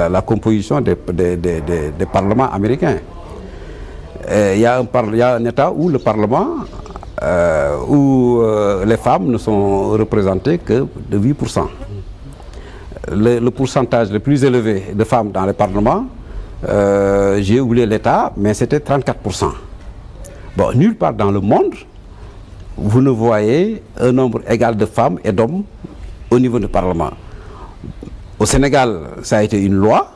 la composition des parlements américains. Il y a un État où le Parlement, où les femmes ne sont représentées que de 8%. Le pourcentage le plus élevé de femmes dans le Parlement, j'ai oublié l'État, mais c'était 34%. Bon, nulle part dans le monde, vous ne voyez un nombre égal de femmes et d'hommes au niveau du Parlement. Au Sénégal, ça a été une loi,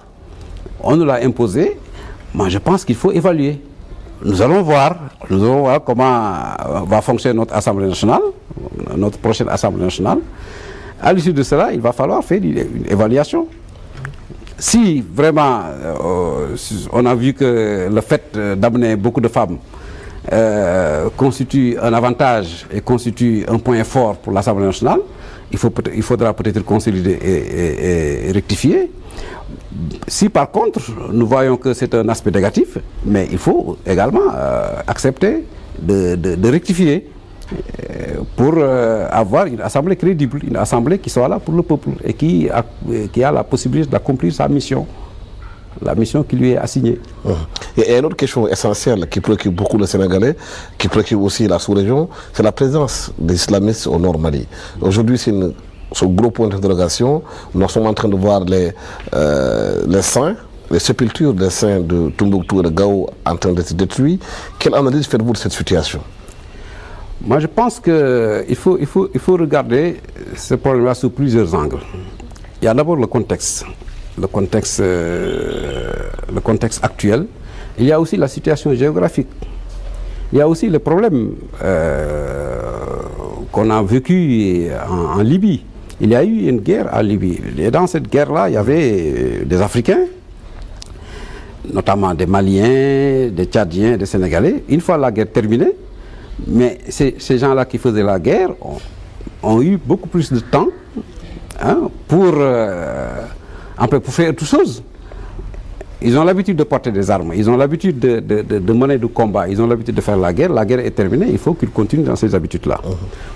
on nous l'a imposée. Moi, je pense qu'il faut évaluer. Nous allons voir comment va fonctionner notre Assemblée nationale, notre prochaine Assemblée nationale. À l'issue de cela, il va falloir faire une évaluation. Si vraiment on a vu que le fait d'amener beaucoup de femmes constitue un avantage et constitue un point fort pour l'Assemblée nationale, il faudra peut-être consolider et rectifier. Si par contre nous voyons que c'est un aspect négatif, mais il faut également accepter de rectifier pour avoir une assemblée crédible, une assemblée qui soit là pour le peuple et qui a la possibilité d'accomplir sa mission, la mission qui lui est assignée. Il y a une autre question essentielle qui préoccupe beaucoup les Sénégalais, qui préoccupe aussi la sous-région, c'est la présence des islamistes au Nord Mali. Aujourd'hui, c'est un gros point d'interrogation. Nous sommes en train de voir les saints, les sépultures des saints de Tombouctou et de Gao en train d'être détruits. Quelle analyse faites-vous de cette situation? Moi, je pense qu'il faut regarder ce problème-là sous plusieurs angles. Il y a d'abord le contexte actuel. Il y a aussi la situation géographique. Il y a aussi le problème qu'on a vécu en Libye. Il y a eu une guerre en Libye. Et dans cette guerre-là, il y avait des Africains, notamment des Maliens, des Tchadiens, des Sénégalais. Une fois la guerre terminée, mais ces gens-là qui faisaient la guerre ont eu beaucoup plus de temps pour faire toutes choses. Ils ont l'habitude de porter des armes, ils ont l'habitude de mener du combat, ils ont l'habitude de faire la guerre est terminée, il faut qu'ils continuent dans ces habitudes-là.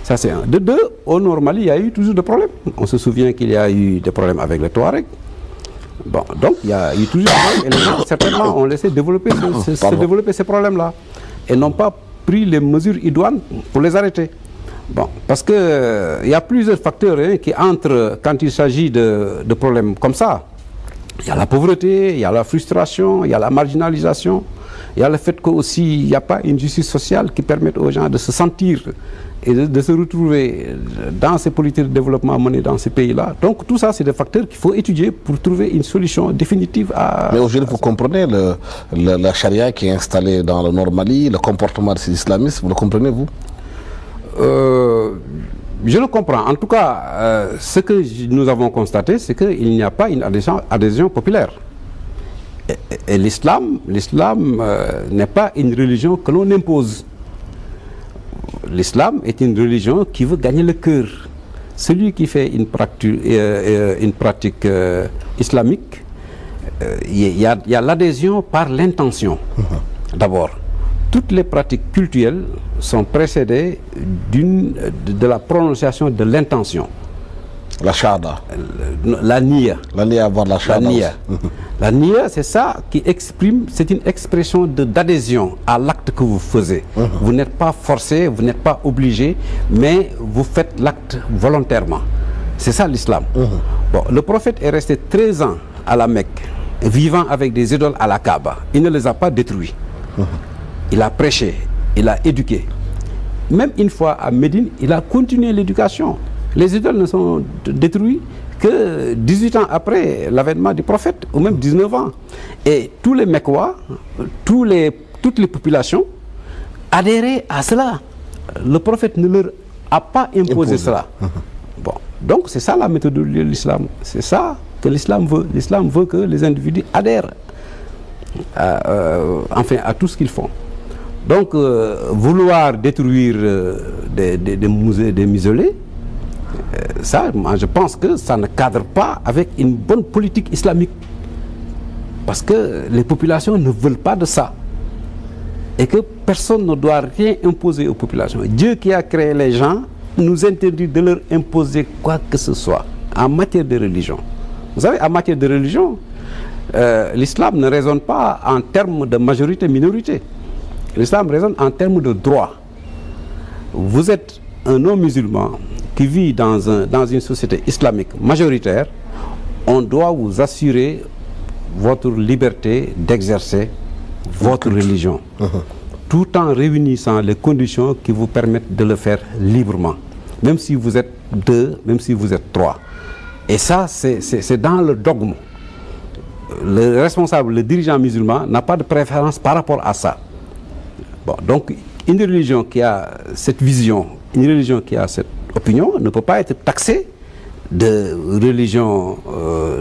Ça c'est un. De deux, au Nord Mali, il y a eu toujours des problèmes. On se souvient qu'il y a eu des problèmes avec les Touaregs. Bon, donc il y a eu toujours des problèmes et les gens certainement ont laissé développer ces problèmes-là et n'ont pas pris les mesures idoines pour les arrêter. Bon, parce que il y a plusieurs facteurs qui entrent quand il s'agit de problèmes comme ça. Il y a la pauvreté, il y a la frustration, il y a la marginalisation, il y a le fait qu'aussi il n'y a pas une justice sociale qui permette aux gens de se sentir et de se retrouver dans ces politiques de développement menées dans ces pays-là. Donc tout ça, c'est des facteurs qu'il faut étudier pour trouver une solution définitive à... Mais aujourd'hui, vous comprenez la charia qui est installée dans le Nord Mali, le comportement de ces islamistes, vous le comprenez, vous? Je le comprends. En tout cas, ce que nous avons constaté, c'est qu'il n'y a pas une adhésion populaire. Et l'islam n'est pas une religion que l'on impose. L'islam est une religion qui veut gagner le cœur. Celui qui fait une pratique islamique, il y a l'adhésion par l'intention, d'abord. Toutes les pratiques cultuelles sont précédées de la prononciation de l'intention. La shahada. La niya. La niya, avoir la shahada. La niya. La niya, c'est ça qui exprime, c'est une expression d'adhésion à l'acte que vous faisiez. Vous n'êtes pas forcé, vous n'êtes pas obligé, mais vous faites l'acte volontairement. C'est ça l'islam. Bon, le prophète est resté 13 ans à la Mecque, vivant avec des idoles à la Kaaba. Il ne les a pas détruits. Il a prêché, il a éduqué. Même une fois à Médine, il a continué l'éducation. Les idoles ne sont détruits que 18 ans après l'avènement du prophète, ou même 19 ans. Et tous les Mecquois, toutes les populations adhéraient à cela. Le prophète ne leur a pas imposé cela. Bon, donc c'est ça la méthode de l'islam. C'est ça que l'islam veut. L'islam veut que les individus adhèrent à tout ce qu'ils font. Donc, vouloir détruire des musées, des mausolées, ça, moi, je pense que ça ne cadre pas avec une bonne politique islamique. Parce que les populations ne veulent pas de ça. Et que personne ne doit rien imposer aux populations. Dieu qui a créé les gens nous interdit de leur imposer quoi que ce soit en matière de religion. Vous savez, en matière de religion, l'islam ne raisonne pas en termes de majorité-minorité. L'islam raisonne en termes de droit. Vous êtes un non-musulman qui vit dans une société islamique majoritaire, on doit vous assurer votre liberté d'exercer votre religion, tout en réunissant les conditions qui vous permettent de le faire librement, même si vous êtes 2, même si vous êtes 3. Et ça, c'est dans le dogme. Le responsable, le dirigeant musulman n'a pas de préférence par rapport à ça. Bon, donc, une religion qui a cette vision, une religion qui a cette opinion ne peut pas être taxée de religion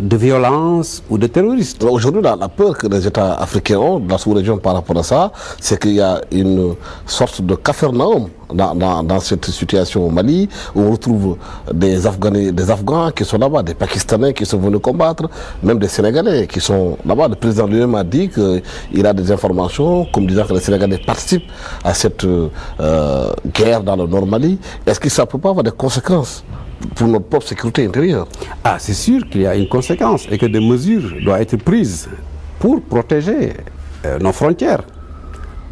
de violence ou de terroriste. Aujourd'hui, la peur que les États africains ont, de la sous-région par rapport à ça, c'est qu'il y a une sorte de capharnaüm dans cette situation au Mali, où on retrouve des Afghans qui sont là-bas, des Pakistanais qui sont venus combattre, même des Sénégalais qui sont là-bas. Le président lui-même a dit qu'il a des informations comme disant que les Sénégalais participent à cette guerre dans le Nord Mali. Est-ce que ça ne peut pas avoir des conséquences pour notre propre sécurité intérieure? Ah, c'est sûr qu'il y a une conséquence et que des mesures doivent être prises pour protéger nos frontières.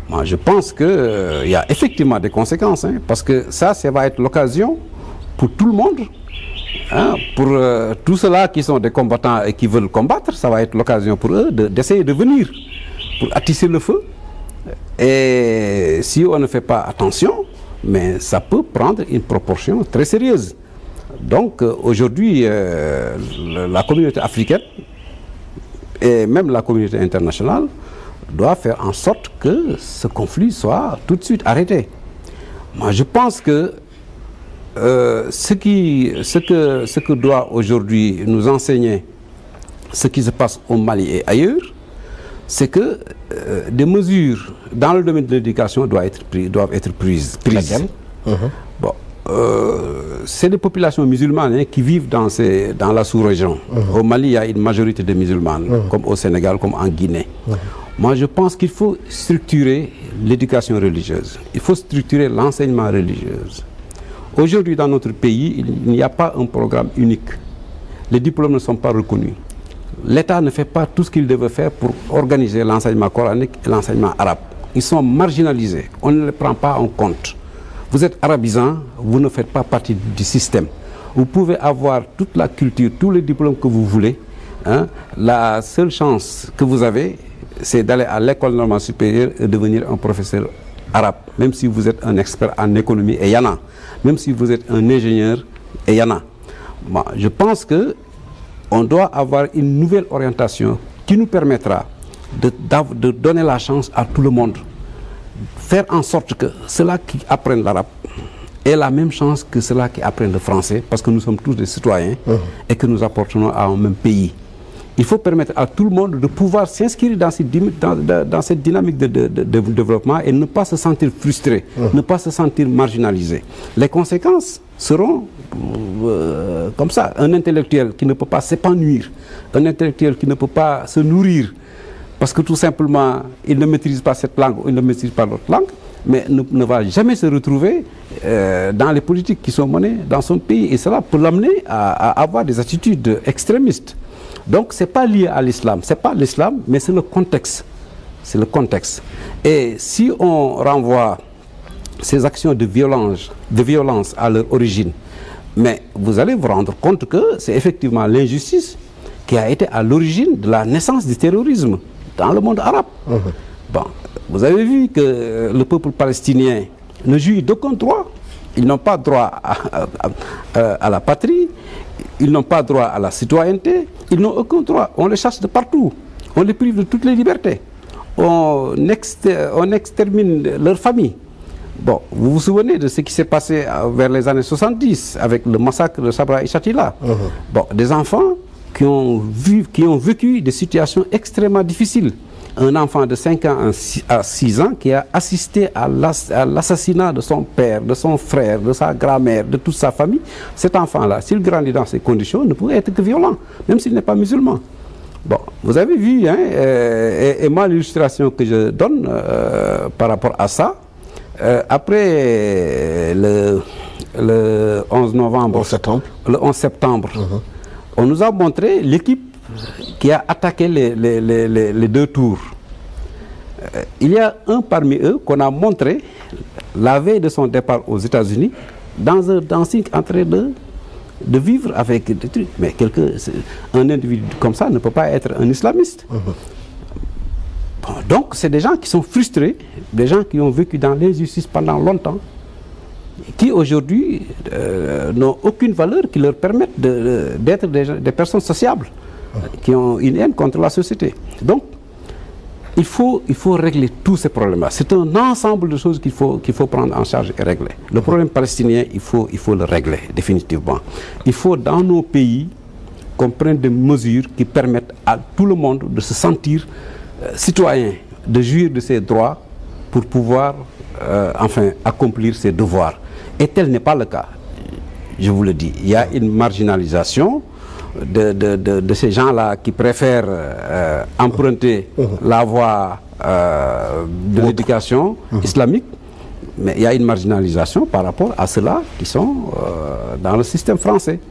Moi, je pense qu'il y a effectivement des conséquences, parce que ça va être l'occasion pour tout le monde, pour tous ceux-là qui sont des combattants et qui veulent combattre, ça va être l'occasion pour eux d'essayer de venir pour attiser le feu. Et si on ne fait pas attention, mais ça peut prendre une proportion très sérieuse. Donc aujourd'hui, la communauté africaine et même la communauté internationale doit faire en sorte que ce conflit soit tout de suite arrêté. Moi, je pense que ce que doit aujourd'hui nous enseigner ce qui se passe au Mali et ailleurs, c'est que des mesures dans le domaine de l'éducation doivent être prises. Bon, c'est des populations musulmanes qui vivent dans la sous-région. Au Mali, il y a une majorité de musulmanes, comme au Sénégal, comme en Guinée. Moi, je pense qu'il faut structurer l'éducation religieuse. Il faut structurer l'enseignement religieux. Aujourd'hui, dans notre pays, il n'y a pas un programme unique. Les diplômes ne sont pas reconnus. L'État ne fait pas tout ce qu'il devait faire pour organiser l'enseignement coranique et l'enseignement arabe. Ils sont marginalisés. On ne les prend pas en compte. Vous êtes arabisant, vous ne faites pas partie du système. Vous pouvez avoir toute la culture, tous les diplômes que vous voulez. La seule chance que vous avez, c'est d'aller à l'école normale supérieure et devenir un professeur arabe. Même si vous êtes un expert en économie, et il y en a. Même si vous êtes un ingénieur, et il y en a. Moi, je pense qu'on doit avoir une nouvelle orientation qui nous permettra de donner la chance à tout le monde. Faire en sorte que ceux-là qui apprennent l'arabe aient la même chance que ceux-là qui apprennent le français, parce que nous sommes tous des citoyens et que nous appartenons à un même pays. Il faut permettre à tout le monde de pouvoir s'inscrire dans cette dynamique de développement et ne pas se sentir frustré, ne pas se sentir marginalisé. Les conséquences seront comme ça. Un intellectuel qui ne peut pas s'épanouir, un intellectuel qui ne peut pas se nourrir, parce que tout simplement, il ne maîtrise pas cette langue ou il ne maîtrise pas l'autre langue, mais ne va jamais se retrouver dans les politiques qui sont menées dans son pays. Et cela peut l'amener à avoir des attitudes extrémistes. Donc, ce n'est pas lié à l'islam. Ce n'est pas l'islam, mais c'est le contexte. C'est le contexte. Et si on renvoie ces actions de violence à leur origine, mais vous allez vous rendre compte que c'est effectivement l'injustice qui a été à l'origine de la naissance du terrorisme dans le monde arabe. Bon, vous avez vu que le peuple palestinien ne jouit d'aucun droit. Ils n'ont pas droit à la patrie, ils n'ont pas droit à la citoyenneté, ils n'ont aucun droit. On les chasse de partout, on les prive de toutes les libertés, on extermine leur famille. Bon, vous vous souvenez de ce qui s'est passé vers les années 70 avec le massacre de Sabra et Shatila. Bon, des enfants qui ont vécu des situations extrêmement difficiles. Un enfant de 5 ans à 6 ans qui a assisté à l'assassinat de son père, de son frère, de sa grand-mère, de toute sa famille. Cet enfant-là, s'il grandit dans ces conditions, ne pourrait être que violent, même s'il n'est pas musulman. Bon, vous avez vu, et moi l'illustration que je donne par rapport à ça, après le 11 novembre, le 11 septembre, on nous a montré l'équipe qui a attaqué les deux tours. Il y a un parmi eux qu'on a montré la veille de son départ aux États-Unis dans un dancing en train de vivre avec des trucs. Mais un individu comme ça ne peut pas être un islamiste. Bon, donc c'est des gens qui sont frustrés, des gens qui ont vécu dans l'injustice pendant longtemps, qui aujourd'hui n'ont aucune valeur qui leur permette d'être des personnes sociables, qui ont une haine contre la société. Donc il faut régler tous ces problèmes-là. C'est un ensemble de choses qu'il faut prendre en charge et régler. Le problème palestinien, il faut le régler définitivement. Il faut dans nos pays qu'on prenne des mesures qui permettent à tout le monde de se sentir citoyen, de jouir de ses droits pour pouvoir enfin accomplir ses devoirs. Et tel n'est pas le cas. Je vous le dis, il y a une marginalisation de ces gens-là qui préfèrent emprunter la voie de l'éducation islamique, mais il y a une marginalisation par rapport à ceux-là qui sont dans le système français.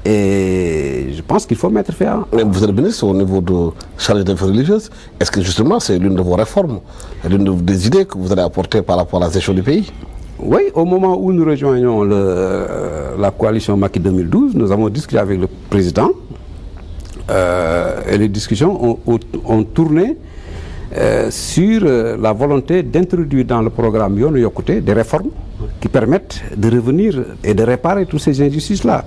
Et je pense qu'il faut mettre fin. Mais vous êtes ministre au niveau de chargé d'affaires religieuses. Est-ce que justement c'est l'une de vos réformes, l'une des idées que vous allez apporter par rapport à la gestion du pays? Oui, au moment où nous rejoignons la coalition Macky 2012, nous avons discuté avec le président et les discussions ont tourné sur la volonté d'introduire dans le programme Yoonu Yokkute des réformes qui permettent de revenir et de réparer toutes ces injustices-là.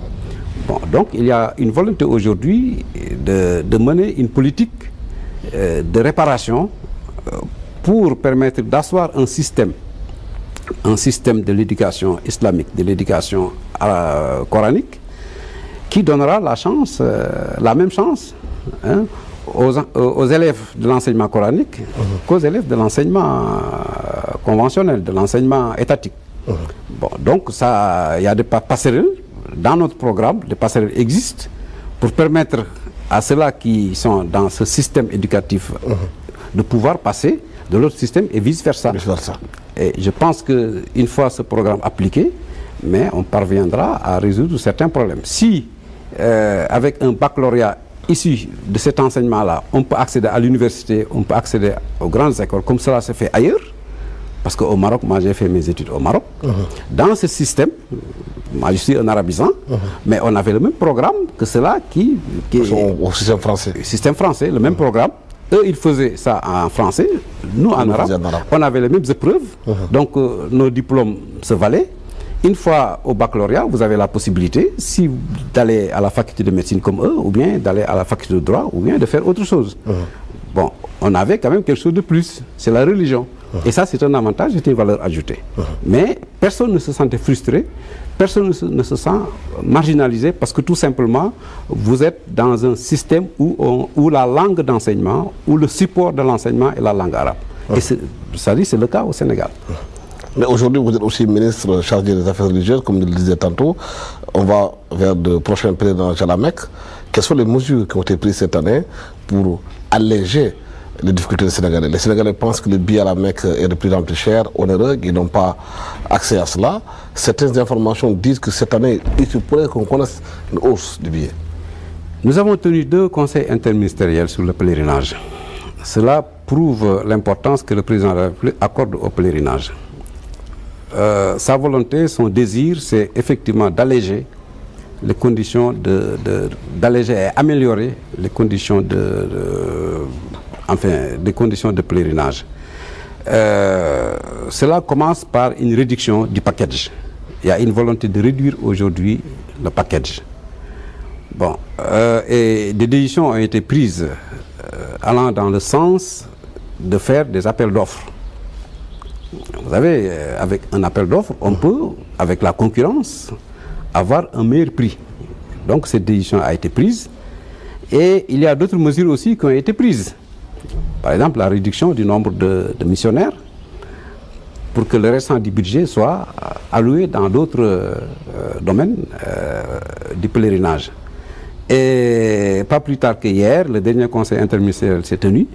Bon, donc il y a une volonté aujourd'hui de mener une politique de réparation pour permettre d'asseoir un système de l'éducation islamique, de l'éducation coranique, qui donnera la même chance aux élèves de l'enseignement coranique qu'aux élèves de l'enseignement conventionnel, de l'enseignement étatique. Bon, donc il y a des passerelles dans notre programme, des passerelles existent pour permettre à ceux-là qui sont dans ce système éducatif de pouvoir passer de l'autre système et vice-versa. Et je pense qu'une fois ce programme appliqué, mais on parviendra à résoudre certains problèmes. Si, avec un baccalauréat issu de cet enseignement-là, on peut accéder à l'université, on peut accéder aux grandes écoles, comme cela se fait ailleurs, parce qu'au Maroc, moi j'ai fait mes études au Maroc, dans ce système, moi je suis un arabisant, mais on avait le même programme que ceux-là qui au système français. Système français, le même programme. Eux, ils faisaient ça en français, nous en arabe. On avait les mêmes épreuves, donc nos diplômes se valaient. Une fois au baccalauréat, vous avez la possibilité, si d'aller à la faculté de médecine comme eux, ou bien d'aller à la faculté de droit, ou bien de faire autre chose. Bon, on avait quand même quelque chose de plus, c'est la religion. Et ça, c'est un avantage, c'est une valeur ajoutée. Mais personne ne se sentait frustré, personne ne se sent marginalisé, parce que tout simplement, vous êtes dans un système où la langue d'enseignement, où le support de l'enseignement est la langue arabe. Et ça dit, c'est le cas au Sénégal. Mais aujourd'hui, vous êtes aussi ministre chargé des Affaires religieuses, comme je le disais tantôt. On va vers le prochain pèlerinage à la Mecque. Quelles sont les mesures qui ont été prises cette année pour alléger les difficultés des Sénégalais? Les Sénégalais pensent que le billet à la Mecque est de plus en plus cher, onéreux, ils n'ont pas accès à cela. Certaines informations disent que cette année, il se pourrait qu'on connaisse une hausse du billet. Nous avons tenu 2 conseils interministériels sur le pèlerinage. Cela prouve l'importance que le président de la République accorde au pèlerinage. Sa volonté, son désir, c'est effectivement d'alléger les conditions d'alléger et améliorer les conditions des conditions de pèlerinage. Cela commence par une réduction du package. Il y a une volonté de réduire aujourd'hui le package. Bon, et des décisions ont été prises allant dans le sens de faire des appels d'offres. Vous savez, avec un appel d'offres, on peut, avec la concurrence, avoir un meilleur prix. Donc cette décision a été prise. Et il y a d'autres mesures aussi qui ont été prises. Par exemple, la réduction du nombre de missionnaires pour que le restant du budget soit alloué dans d'autres domaines du pèlerinage. Et pas plus tard qu'hier, le dernier conseil interministériel s'est tenu.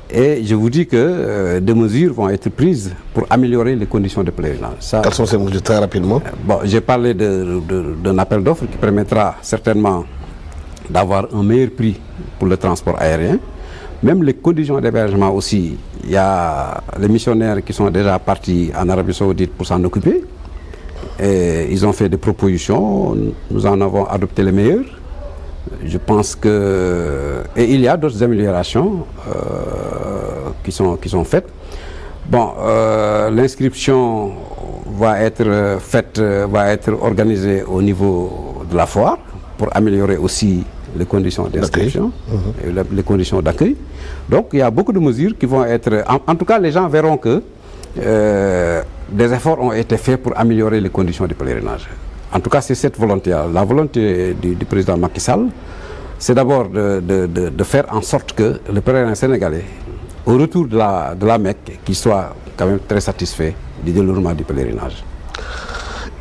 Et je vous dis que des mesures vont être prises pour améliorer les conditions de pèlerinage. Quelles sont ces mesures très rapidement? Bon, j'ai parlé d'un appel d'offres qui permettra certainement d'avoir un meilleur prix pour le transport aérien. Même les conditions d'hébergement aussi, il y a les missionnaires qui sont déjà partis en Arabie Saoudite pour s'en occuper. Et ils ont fait des propositions, nous en avons adopté les meilleures. Je pense que... Et il y a d'autres améliorations qui sont faites. Bon, l'inscription va être faite, va être organisée au niveau de la foire pour améliorer aussi les conditions d'inscription et les conditions d'accueil. Donc il y a beaucoup de mesures qui vont être... En tout cas, les gens verront que des efforts ont été faits pour améliorer les conditions du pèlerinage. En tout cas, c'est cette volonté-là. La volonté du président Macky Sall, c'est d'abord de faire en sorte que le pèlerin sénégalais, au retour de la Mecque, qu'il soit quand même très satisfait du déroulement du pèlerinage.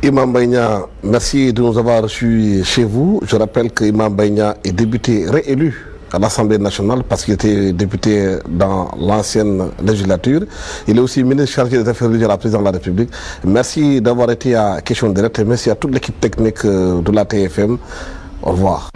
Imam Baïna, merci de nous avoir reçus chez vous. Je rappelle que Imam Baïna est député réélu à l'Assemblée nationale parce qu'il était député dans l'ancienne législature. Il est aussi ministre chargé des Affaires religieuses à la présidence de la République. Merci d'avoir été à Question Directe et merci à toute l'équipe technique de la TFM. Au revoir.